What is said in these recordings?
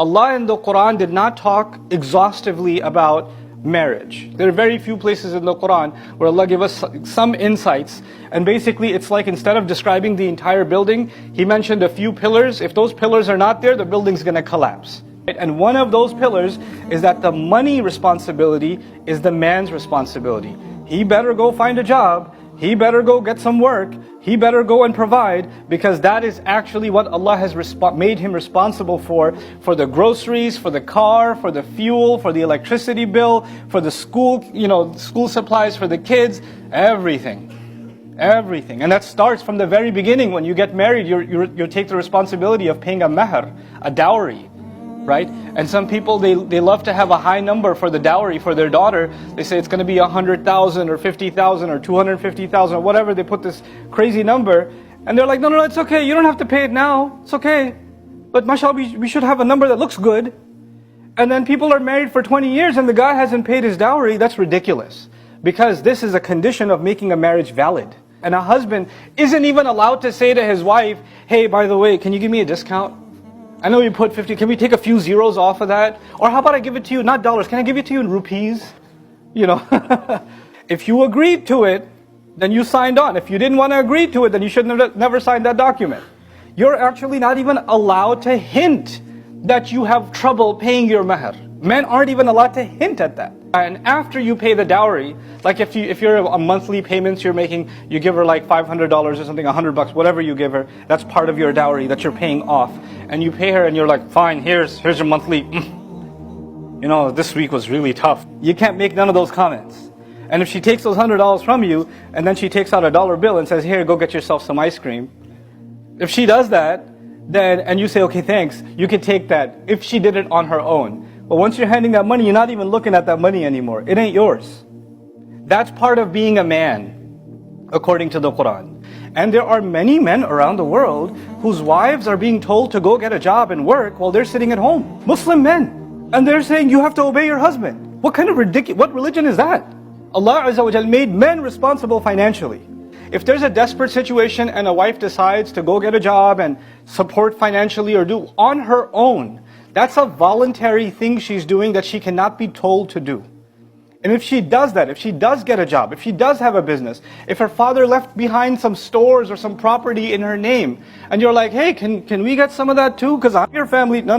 Allah in the Quran did not talk exhaustively about marriage. There are very few places in the Quran where Allah gave us some insights, and basically it's like instead of describing the entire building, He mentioned a few pillars. If those pillars are not there, the building's going to collapse. And one of those pillars is that the money responsibility is the man's responsibility. He better go find a job, he better go get some work, he better go and provide, because that is actually what Allah has made him responsible for the groceries, for the car, for the fuel, for the electricity bill, for the school, school supplies for the kids, everything. Everything. And that starts from the very beginning. When you get married, you take the responsibility of paying a mahr, a dowry. Right? And some people, they love to have a high number for the dowry for their daughter. They say it's going to be 100,000 or 50,000 or 250,000 or whatever. They put this crazy number, and they're like, no, it's okay. You don't have to pay it now. It's okay. But mashallah, we should have a number that looks good. And then people are married for 20 years and the guy hasn't paid his dowry. That's ridiculous. Because this is a condition of making a marriage valid. And a husband isn't even allowed to say to his wife, hey, by the way, can you give me a discount? I know you put 50, can we take a few zeros off of that? Or how about I give it to you, not dollars, can I give it to you in rupees? If you agreed to it, then you signed on. If you didn't want to agree to it, then you should never sign that document. You're actually not even allowed to hint that you have trouble paying your mahr. Men aren't even allowed to hint at that. And after you pay the dowry, like if you're a monthly payments you're making, you give her like $500 or something, $100, whatever you give her, that's part of your dowry that you're paying off. And you pay her and you're like, fine, here's your monthly, this week was really tough. You can't make none of those comments. And if she takes those $100 from you, and then she takes out a dollar bill and says, here, go get yourself some ice cream. If she does that, then, and you say, okay, thanks, you can take that if she did it on her own. But once you're handing that money, you're not even looking at that money anymore. It ain't yours. That's part of being a man, according to the Quran. And there are many men around the world whose wives are being told to go get a job and work while they're sitting at home. Muslim men. And they're saying, you have to obey your husband. What kind of what religion is that? Allah Azza wa Jal made men responsible financially. If there's a desperate situation and a wife decides to go get a job and support financially or do on her own, that's a voluntary thing she's doing that she cannot be told to do. And if she does that, if she does get a job, if she does have a business, if her father left behind some stores or some property in her name, and you're like, hey, can we get some of that too? Because I'm your family. No,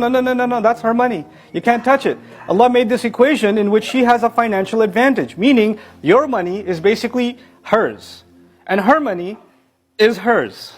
that's her money. You can't touch it. Allah made this equation in which she has a financial advantage, meaning your money is basically hers, and her money is hers.